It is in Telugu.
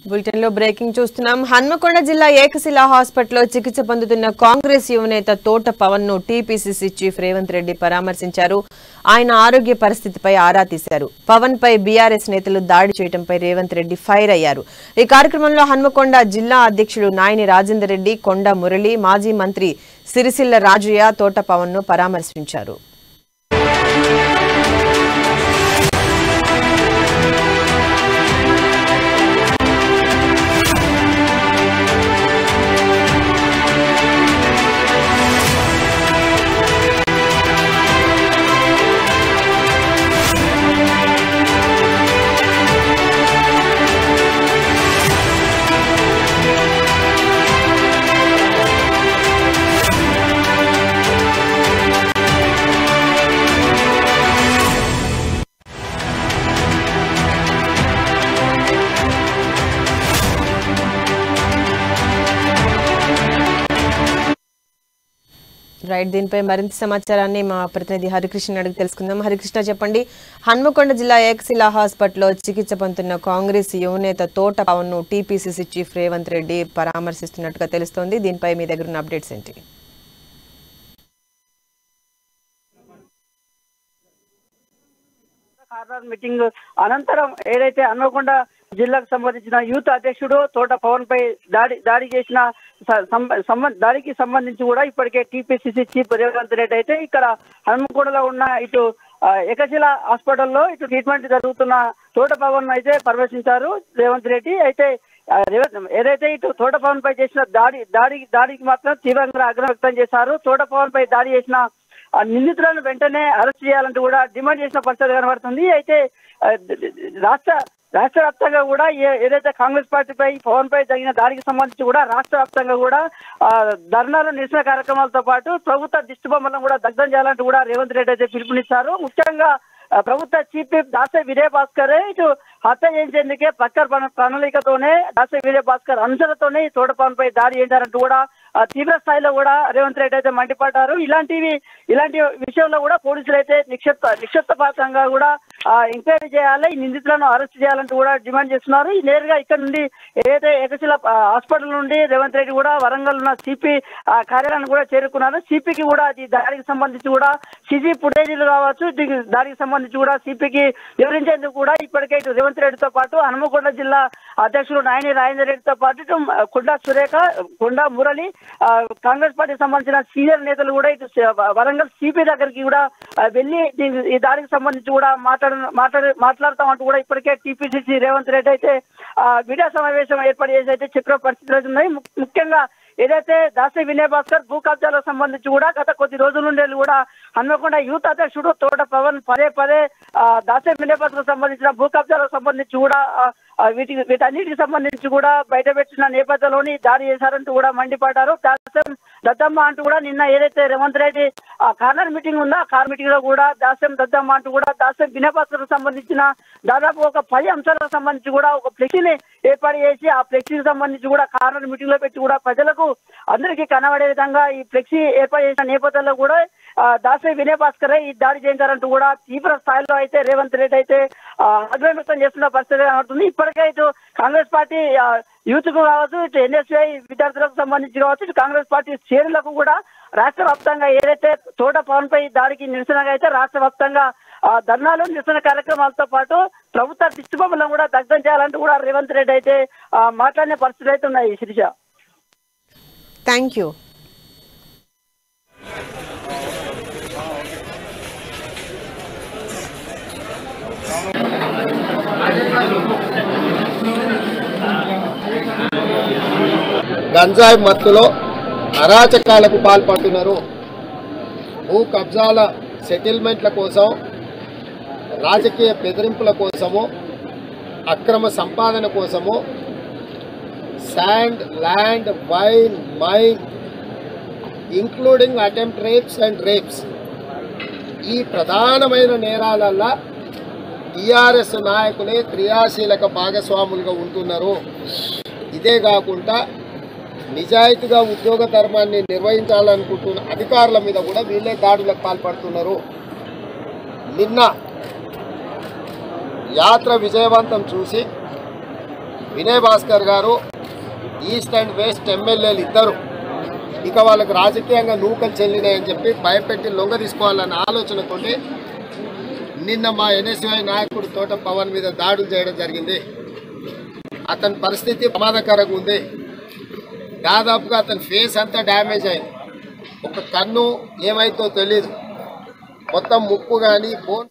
బులెటిన్ లో బ్రేకింగ్ చూస్తున్నాం. హన్మకొండ జిల్లా ఏకశిలా హాస్పిటల్లో చికిత్స పొందుతున్న కాంగ్రెస్ యువనేత తోట పవన్ ను టీపీసీసీ చీఫ్ రేవంత్ రెడ్డి పరామర్శించారు. ఆయన ఆరోగ్య పరిస్థితిపై ఆరా తీశారు. పవన్ పై బీఆర్ఎస్ నేతలు దాడి చేయడంపై రేవంత్ రెడ్డి ఫైర్ అయ్యారు. ఈ కార్యక్రమంలో హన్మకొండ జిల్లా అధ్యక్షుడు నాయని రాజేందర్ రెడ్డి, కొండ మురళి, మాజీ మంత్రి సిరిసిల్ల రాజయ్య తోట పవన్ ను పరామర్శించారు. రైట్, దీనిపై మరింత సమాచారాన్ని మా ప్రతినిధి హరికృష్ణ అడిగి తెలుసుకుందాం. హరికృష్ణ, చెప్పండి. హన్మకొండ జిల్లా ఏకశిలా హాస్పిటల్లో చికిత్స పొందుతున్న కాంగ్రెస్ యువనేత తోట పవన్ ను టీపీసీసీ చీఫ్ రేవంత్ రెడ్డి పరామర్శిస్తున్నట్టుగా తెలుస్తోంది. దీనిపై మీ దగ్గర ఉన్న అప్డేట్స్ ఏంటి? మీటింగ్ అనంతరం ఏదైతే హన్మకొండ జిల్లాకు సంబంధించిన యూత్ అధ్యక్షుడు తోట పవన్ పై దాడి చేసిన దాడికి సంబంధించి కూడా ఇప్పటికే టీపీసీసీ చీఫ్ రేవంత్ రెడ్డి అయితే ఇక్కడ హన్మకొండలో ఉన్న ఇటు ఏకశిలా హాస్పిటల్లో ఇటు ట్రీట్మెంట్ జరుగుతున్న తోట పవన్ అయితే పరామర్శించారు రేవంత్ రెడ్డి. అయితే ఏదైతే ఇటు తోట పవన్ పై చేసిన దాడికి మాత్రం తీవ్రంగా ఆగ్రహం వ్యక్తం చేశారు. తోట పవన్ పై దాడి చేసిన నిందితులను వెంటనే అరెస్ట్ చేయాలంటూ కూడా డిమాండ్ చేసిన పరిస్థితి కనబడుతుంది. అయితే రాష్ట్ర వ్యాప్తంగా కూడా ఏదైతే కాంగ్రెస్ పార్టీపై పవన్ పై జరిగిన దాడికి సంబంధించి కూడా రాష్ట్ర వ్యాప్తంగా కూడా ధర్నాలు, నిరసన కార్యక్రమాలతో పాటు ప్రభుత్వ దిష్టిబొమ్మలను కూడా దగ్ధం చేయాలంటూ కూడా రేవంత్ రెడ్డి అయితే పిలుపునిచ్చారు. ముఖ్యంగా ప్రభుత్వ చీఫ్ విప్ దాసరి విజయ్ భాస్కర్ ఇటు హత్య చేయించేందుకే పక్కర్ ప్రణాళికతోనే దాసరి విజయ్ భాస్కర్ అనుచరులతోనే ఈ తోట పవన్ పై దాడి చేశారంటూ కూడా తీవ్ర స్థాయిలో కూడా రేవంత్ రెడ్డి అయితే మండిపడ్డారు. ఇలాంటి విషయంలో కూడా పోలీసులు అయితే నిక్షిప్తపాతంగా కూడా ఎంక్వైరీ చేయాలి, ఈ నిందితులను అరెస్ట్ చేయాలంటూ కూడా డిమాండ్ చేస్తున్నారు. నేరుగా ఇక్కడ నుండి ఏదైతే ఏకశిలా హాస్పిటల్ నుండి రేవంత్ రెడ్డి కూడా వరంగల్ ఉన్న సిపి కార్యాలయాన్ని కూడా చేరుకున్నారు. సిపికి కూడా ఈ దాడికి సంబంధించి కూడా సిసి ఫుటేజీలు కావచ్చు, దాడికి సంబంధించి కూడా సిపికి వివరించేందుకు కూడా ఇప్పటికే ఇటు రేవంత్ రెడ్డితో పాటు హన్మకొండ జిల్లా అధ్యక్షుడు నాయని రాజేందర్ రెడ్డితో పాటు ఇటు కొండ మురళి, కాంగ్రెస్ పార్టీకి సంబంధించిన సీనియర్ నేతలు కూడా ఇటు వరంగల్ సిపి దగ్గరికి కూడా వెళ్ళి ఈ దాడికి సంబంధించి కూడా మాట్లాడతామంటూ కూడా ఇప్పటికే టీపీసీసీ రేవంత్ రెడ్డి అయితే మీడియా సమావేశం ఏర్పాటు చేసి అయితే చెప్పిన పరిస్థితులు ఉన్నాయి. ముఖ్యంగా ఏదైతే దాసరి వినయ్ భాస్కర్ భూ కబ్జాలకు సంబంధించి కూడా గత కొద్ది రోజుల నుండి కూడా హన్మకొండ యూత్ అధ్యక్షుడు తోట పవన్ పదే దాసరి వినయ్ భాస్కర్ సంబంధించిన భూ కబ్జాలకు సంబంధించి కూడా వీటన్నిటికి సంబంధించి కూడా బయట పెట్టిన నేపథ్యంలోని దాడి చేశారంటూ కూడా మండిపడ్డారు. దాస్యం దద్దమ్మ అంటూ కూడా నిన్న ఏదైతే రేవంత్ రెడ్డి కార్నర్ మీటింగ్ ఉందో ఆ కార్ మీటింగ్ లో కూడా దాస్యం దద్దమ్మ అంటూ కూడా దాస్యం వినయ్ భాస్కర్ సంబంధించిన దాదాపు ఒక 10 అంశాలకు సంబంధించి కూడా ఒక ఫ్లెక్సీని ఏర్పాటు చేసి ఆ ఫ్లెక్సీకి సంబంధించి కూడా కార్నర్ మీటింగ్ లో పెట్టి కూడా ప్రజలకు అందరికీ కనబడే విధంగా ఈ ఫ్లెక్సీ ఏర్పాటు చేసిన నేపథ్యంలో కూడా దాసరి వినయ్ భాస్కర్ ఈ దాడి చేయించారంటూ కూడా తీవ్ర స్థాయిలో అయితే రేవంత్ రెడ్డి అయితే ఆగ్రహం వ్యక్తం చేస్తున్న పరిస్థితి కనబడుతుంది. ఇప్పటికే ఇటు కాంగ్రెస్ పార్టీ యూత్ కు కావచ్చు, ఇటు ఎన్ఎస్ఐ విద్యార్థులకు సంబంధించి కావచ్చు, ఇటు కాంగ్రెస్ పార్టీ శ్రేణులకు కూడా రాష్ట్ర వ్యాప్తంగా ఏదైతే తోట పవన్ పై దాడికి నిరసనగా అయితే రాష్ట్ర వ్యాప్తంగా ధర్నాలు, నిరసన కార్యక్రమాలతో పాటు ప్రభుత్వ దిష్టిబొమ్మలను కూడా దగ్ధం చేయాలంటూ కూడా రేవంత్ రెడ్డి అయితే మాట్లాడిన పరిస్థితులు అయితే ఉన్నాయి. Shirisha, thank you. గంజాయి మత్తులో అరాచకాలకు పాల్పడుతున్నారు. భూ కబ్జాల సెటిల్మెంట్ల కోసం, రాజకీయ బెదిరింపుల కోసము, అక్రమ సంపాదన కోసము, sand, land, wine, mine, including attempt rapes and rapes, ఈ ప్రధానమైన నేరాలల్లా టీఆర్ఎస్ నాయకులే క్రియాశీలక భాగస్వాములుగా ఉంటున్నారు. ఇదే కాకుండా నిజాయితీగా ఉద్యోగ ధర్మాన్ని నిర్వహించాలనుకుంటున్న అధికారుల మీద కూడా వీళ్ళే దాడులకు పాల్పడుతున్నారు. నిన్న యాత్ర విజయవంతం చూసి వినయ్ భాస్కర్ గారు ఈస్ట్ అండ్ వెస్ట్ ఎమ్మెల్యేలు ఇద్దరు ఇక వాళ్ళకి రాజకీయంగా నూకలు చెల్లినాయని చెప్పి భయపెట్టి లొంగ తీసుకోవాలన్న ఆలోచనతోటి నిన్న మా ఎన్ఎస్యుఐ నాయకుడు తోట పవన్ మీద దాడులు చేయడం జరిగింది. అతని పరిస్థితి ప్రమాదకరంగా ఉంది. దాదాపుగా అతని ఫేస్ అంతా డ్యామేజ్ అయింది. ఒక కన్ను ఏమైతో తెలియదు, మొత్తం ముక్కు కానీ బోన్